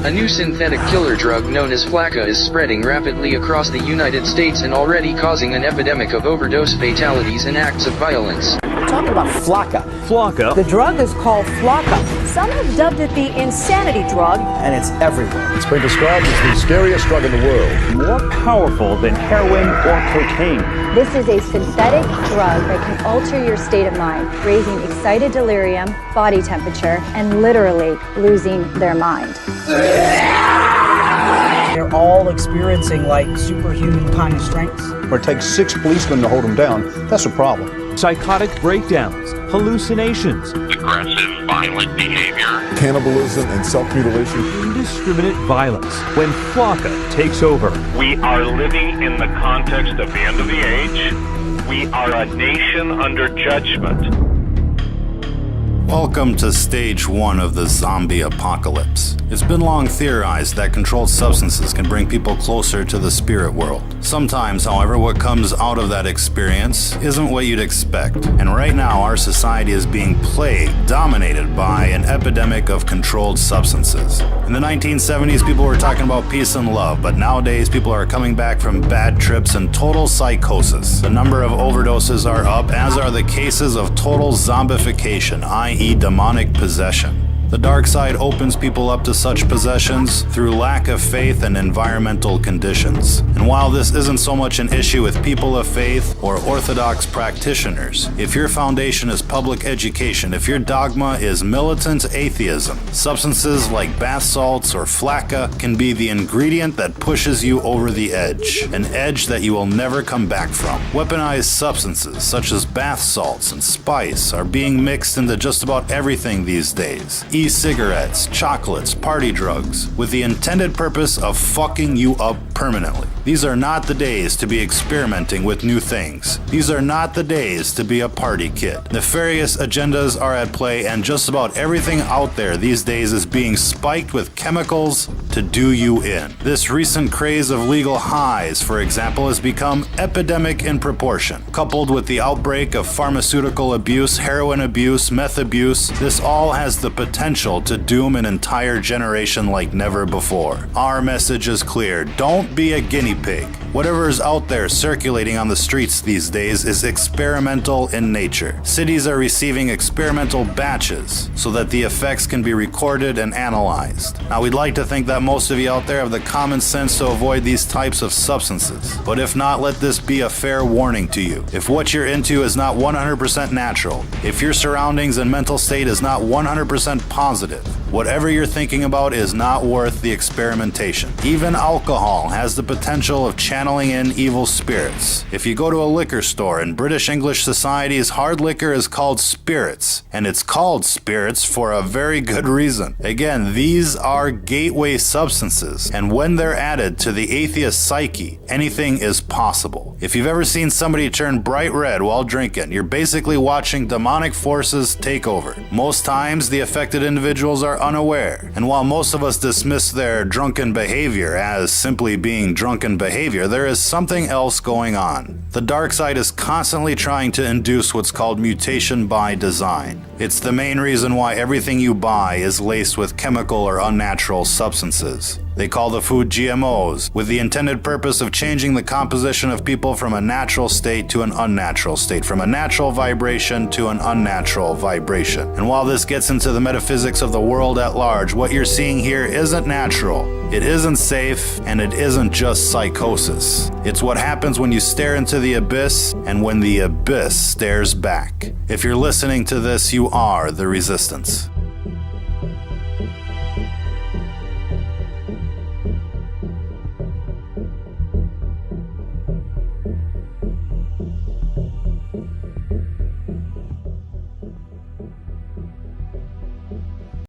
A new synthetic killer drug known as FLAKKA is spreading rapidly across the United States and already causing an epidemic of overdose fatalities and acts of violence. We're talking about FLAKKA. FLAKKA? The drug is called FLAKKA. Some have dubbed it the insanity drug. And it's everywhere. It's been described as the scariest drug in the world. More powerful than heroin or cocaine. This is a synthetic drug that can alter your state of mind, raising excited delirium, body temperature, and literally losing their mind. They're all experiencing like superhuman kind of strengths. Or it takes 6 policemen to hold them down. That's a problem. Psychotic breakdowns, hallucinations, aggressive, violent behavior, Cannibalism and self-mutilation. indiscriminate violence. When FLAKKA takes over, We are living in the context of the end of the age. We are a nation under judgment. Welcome to stage 1 of the zombie apocalypse. It's been long theorized that controlled substances can bring people closer to the spirit world. Sometimes, however, what comes out of that experience isn't what you'd expect. And right now, our society is being plagued, dominated by an epidemic of controlled substances. In the 1970s, people were talking about peace and love, but nowadays people are coming back from bad trips and total psychosis. The number of overdoses are up, as are the cases of total zombification, i.e. demonic possession. The dark side opens people up to such possessions through lack of faith and environmental conditions. And while this isn't so much an issue with people of faith or orthodox practitioners, if your foundation is public education, if your dogma is militant atheism, substances like bath salts or FLAKKA can be the ingredient that pushes you over the edge, an edge that you will never come back from. Weaponized substances such as bath salts and spice are being mixed into just about everything these days. E-cigarettes, chocolates, party drugs, with the intended purpose of fucking you up permanently. These are not the days to be experimenting with new things. These are not the days to be a party kid. Nefarious agendas are at play, and just about everything out there these days is being spiked with chemicals to do you in. This recent craze of legal highs, for example, has become epidemic in proportion. Coupled with the outbreak of pharmaceutical abuse, heroin abuse, meth abuse, this all has the potential to doom an entire generation like never before. Our message is clear. Don't be a guinea pig. Whatever is out there circulating on the streets these days is experimental in nature. Cities are receiving experimental batches so that the effects can be recorded and analyzed. Now, we'd like to think that most of you out there have the common sense to avoid these types of substances. But if not, let this be a fair warning to you. If what you're into is not 100% natural, if your surroundings and mental state is not 100% positive, whatever you're thinking about is not worth the experimentation. Even alcohol has the potential of channeling in evil spirits. If you go to a liquor store in British English societies, hard liquor is called spirits, and it's called spirits for a very good reason. Again, these are gateway substances, and when they're added to the atheist psyche, anything is possible. If you've ever seen somebody turn bright red while drinking, you're basically watching demonic forces take over. Most times, the affected individuals are unaware, and while most of us dismiss their drunken behavior as simply being drunken behavior, there is something else going on. The dark side is constantly trying to induce what's called mutation by design. It's the main reason why everything you buy is laced with chemical or unnatural substances. They call the food GMOs, with the intended purpose of changing the composition of people from a natural state to an unnatural state, from a natural vibration to an unnatural vibration. And while this gets into the metaphysics of the world at large, what you're seeing here isn't natural, it isn't safe, and it isn't just psychosis. It's what happens when you stare into the abyss and when the abyss stares back. If you're listening to this, you are the resistance.